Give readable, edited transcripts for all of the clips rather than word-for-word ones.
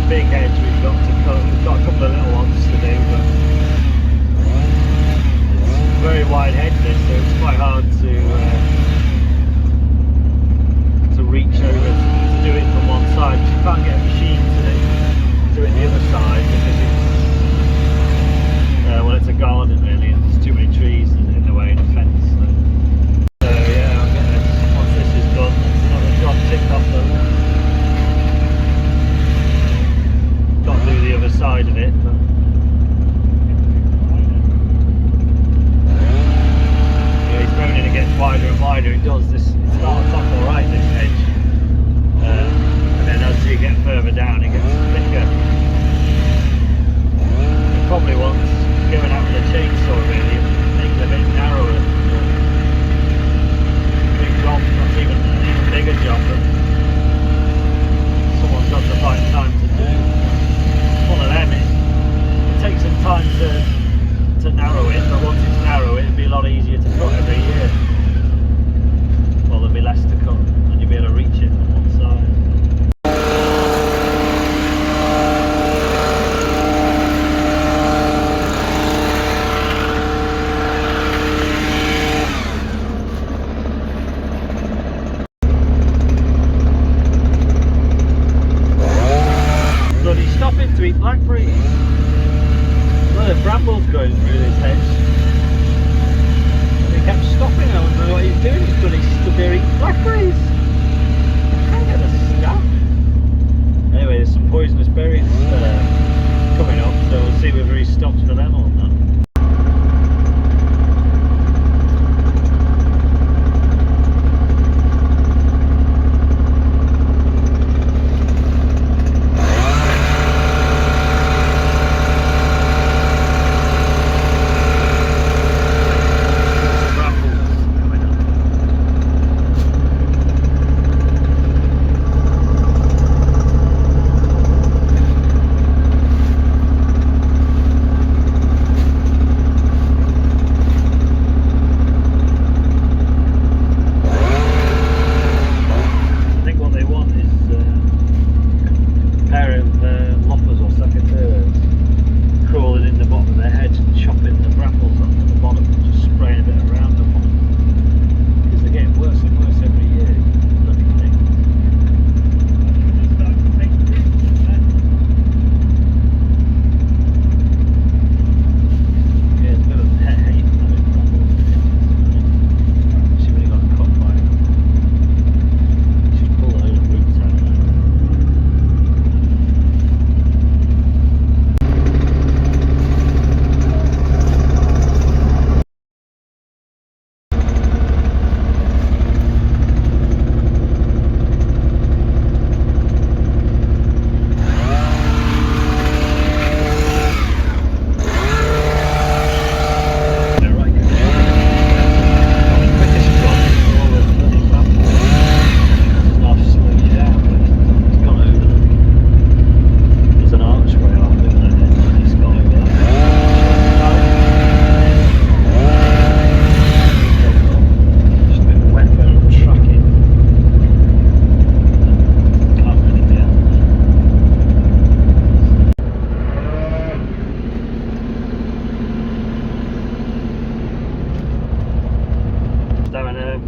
big hedge we've got to cut. We've got a couple of little ones to do, but it's a very wide hedge this, so it's quite hard to reach over to do it from one side. You can't get a machine to do it the other side because it's well, it's a garden really, and there's too many trees in the way and a fence. So yeah, I'll get this. Once this is done, that's another job ticked off the. Got to do the other side of it, but yeah, he's moaning it gets wider and wider. It does. It starts off alright, this edge, and then as you get further down, it gets thicker. It probably wants going out with a chainsaw really, make it a bit narrower. Big job, not even an bigger job, but someone's got to find time to do. One of them, it takes some time to narrow it, but once it's narrow it'll be a lot easier to cut every year. Well, there'll be less to cut and you'll be able to reach it on one side. To eat blackberries. Well, the brambles going through this hedge. And he kept stopping. I don't know what he's doing. He's stood there eating blackberries. I can't get a stop. Anyway, there's some poisonous berries coming up, so we'll see whether he stops for them or not.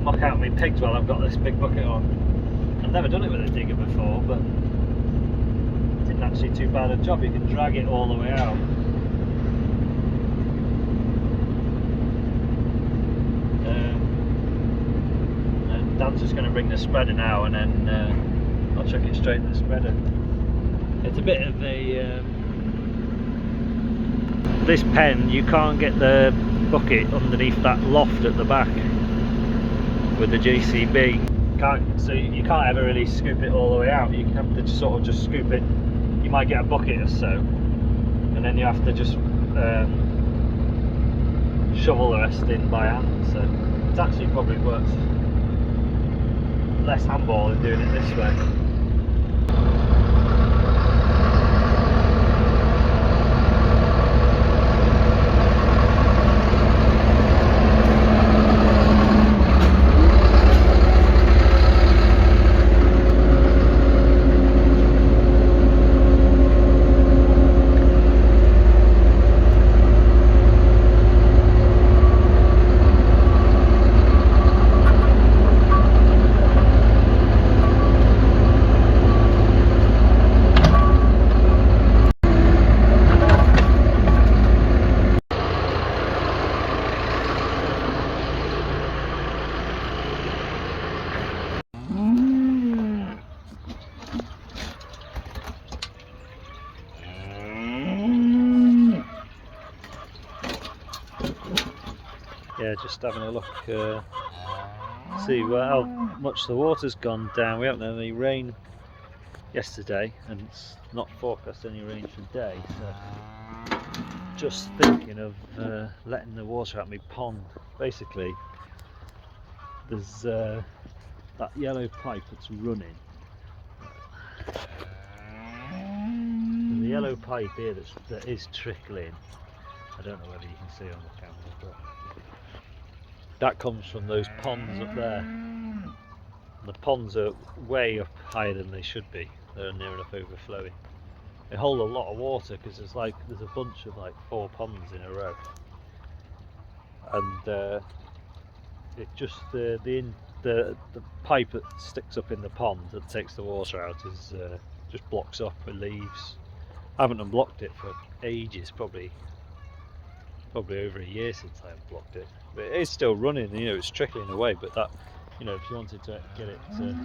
Muck out my pigs while I've got this big bucket on. I've never done it with a digger before, but it isn't actually too bad a job. You can drag it all the way out. And Dan's just going to bring the spreader now, and then I'll chuck it straight in the spreader. It's a bit of a this pen, you can't get the bucket underneath that loft at the back with the JCB. So you can't ever really scoop it all the way out. You have to sort of just scoop it. You might get a bucket or so, and then you have to just shovel the rest in by hand. So it actually probably works less handball than doing it this way. yeah, just having a look, see how much the water's gone down. We haven't had any rain yesterday, and it's not forecast any rain today, so just thinking of letting the water out of my pond. Basically, there's that yellow pipe that's running. There's a yellow pipe here that is trickling. I don't know whether you can see on the camera, but that comes from those ponds up there. The ponds are way up higher than they should be. They're near enough overflowing. They hold a lot of water because there's a bunch of like 4 ponds in a row, and it just the pipe that sticks up in the pond that takes the water out is just blocks up with leaves. I haven't unblocked it for ages, probably over a year since I unblocked it. But it is still running, you know, it's trickling away. But that, you know, if you wanted to get it to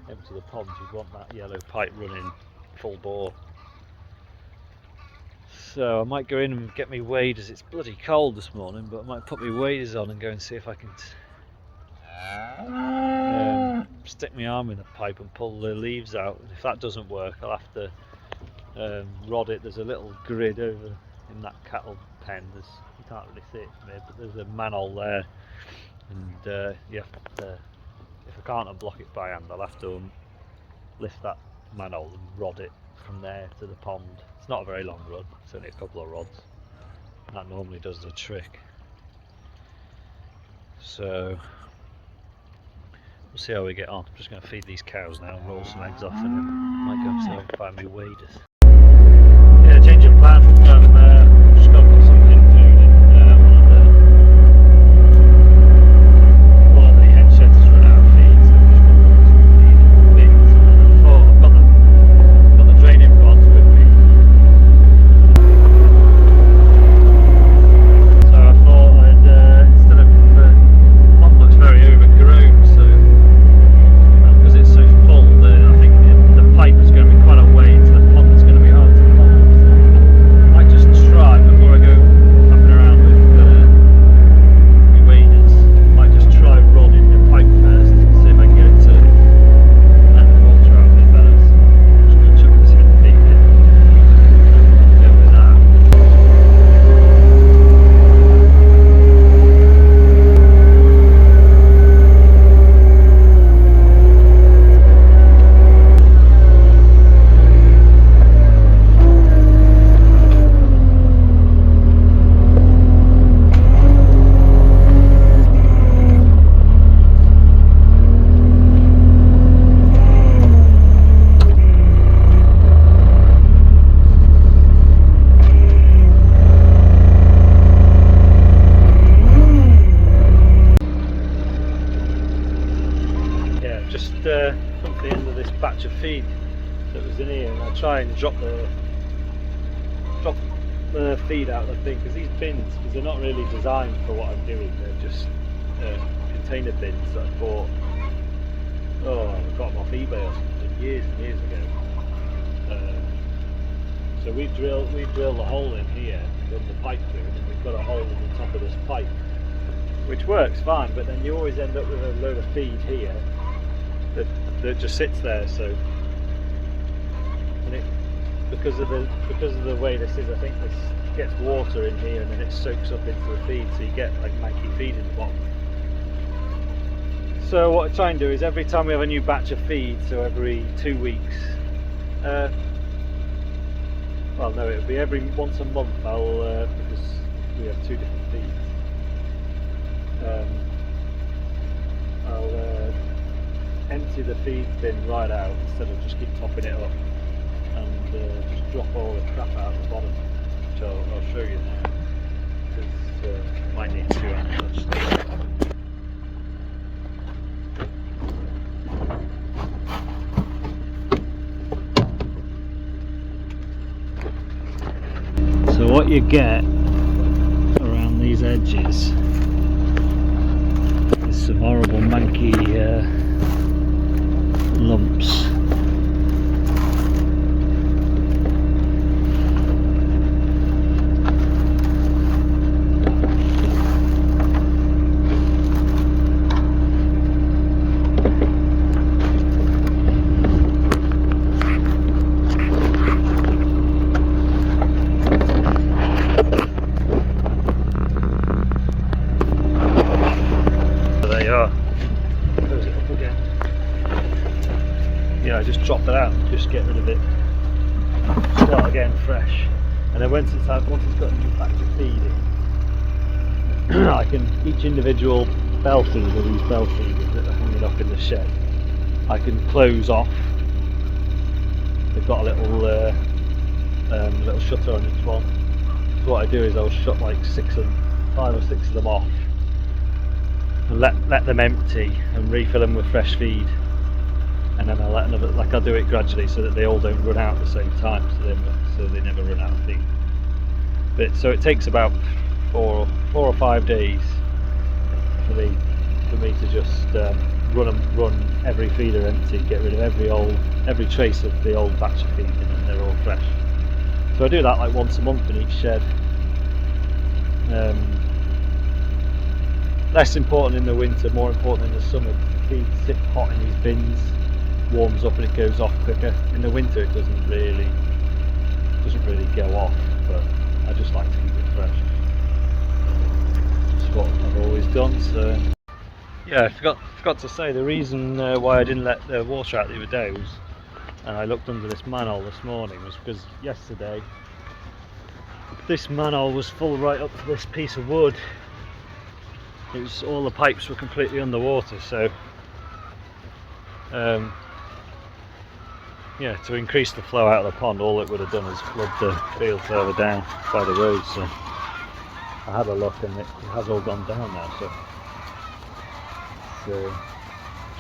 empty the pond, you'd want that yellow pipe running full bore. So I might go in and get me waders. It's bloody cold this morning, but I might put my waders on and go and see if I can stick my arm in the pipe and pull the leaves out. And if that doesn't work, I'll have to rod it. There's a little grid over in that cattle pen. You can't really see it from here, but there's a manhole there, and if I can't unblock it by hand, I'll have to lift that manhole and rod it from there to the pond. It's not a very long rod, it's only a couple of rods. That normally does the trick. So we'll see how we get on. I'm just going to feed these cows now, roll some eggs off, and then might go upstairs and find me waders. Yeah, change of plan. Just got to put some pin food in one of the hen sheds has run out of feed, so I'm just going to put some feed in bins. And I thought I've got the draining rods with me, so I thought I'd instead of the pond looks very overgrown, so because it's so full, I think the pipe is going to be quite a way into the pond. It's going to be hard to pond. I might just try before I go tapping around with my waders. I might just try rodding the pipe first and see if I can get it to let the water out a bit better. So I'm just going to chuck this hen feed in and go with that. Just come to the end of this batch of feed that was in here, and I'll try and drop the feed out of the thing, because these bins, because they're not really designed for what I'm doing, they're just container bins that I bought, I got them off eBay or something years and years ago. So we've drilled a hole in here, run the pipe through, and we've got a hole in the top of this pipe, which works fine, but then you always end up with a load of feed here that just sits there. So, and because of the way this is, I think this gets water in here and then it soaks up into the feed, so you get like manky feed in the bottom. So what I try and do is every time we have a new batch of feed, so every 2 weeks, well no, it'll be every once a month, I'll because we have 2 different feeds, I'll empty the feed bin right out instead of just keep topping it up, and just drop all the crap out at the bottom, which I'll show you now, because it might need to untouched. So what you get around these edges is some horrible manky lumps. just get rid of it, start again fresh. And then once it's got a new batch of feed in, I can, each individual bell feeder, these bell feeders that are hanging up in the shed, I can close off. They've got a little shutter on each one. So what I do is I'll shut like 5 or 6 of them off and let them empty and refill them with fresh feed, and then I'll let another, like I'll do it gradually so that they all don't run out at the same time, so they never run out of feed. But so it takes about 4 or 5 days for me to just run every feeder empty, get rid of every trace of the old batch of feed, and they're all fresh. So I do that like once a month in each shed. Less important in the winter, more important in the summer. The feed sits hot in these bins, warms up and it goes off quicker. In the winter it doesn't really go off, but I just like to keep it fresh. That's what I've always done. So yeah, I forgot to say the reason why I didn't let the water out the other day was, and I looked under this manhole this morning, was because yesterday this manhole was full right up to this piece of wood. It was, all the pipes were completely underwater, so yeah, to increase the flow out of the pond, all it would have done is flood the field further down by the road. So I had a look and it has all gone down now, so it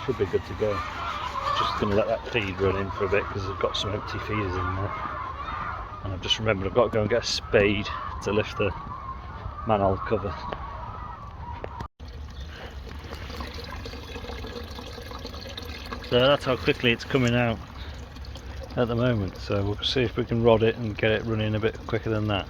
should be good to go. Just going to let that feed run in for a bit because I've got some empty feeders in there, and I've just remembered I've got to go and get a spade to lift the manhole cover. So that's how quickly it's coming out at the moment, so we'll see if we can rod it and get it running a bit quicker than that.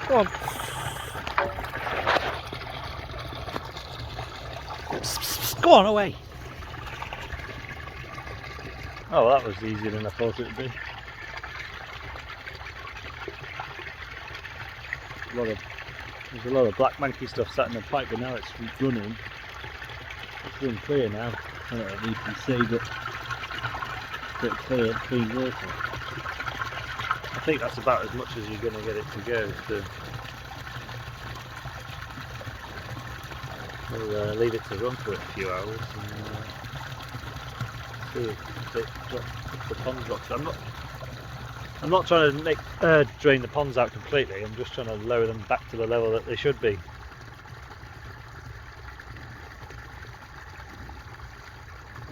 Go on. Go on, away. Oh, well, that was easier than I thought it would be. There's a lot of black monkey stuff sat in the pipe, but now it's running. It's running clear now. I don't know if you can see, but it's clear, clean water. I think that's about as much as you're going to get it to go. So we'll leave it to run for a few hours and see if it the pond drops. I'm not trying to make drain the ponds out completely. I'm just trying to lower them back to the level that they should be.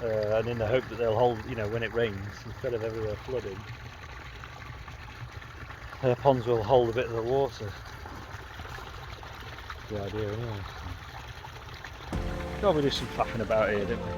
And in the hope that they'll hold, you know, when it rains, instead of everywhere flooding, ponds will hold a bit of the water. That's the idea anyway. So. God, we do some faffing about here, don't we?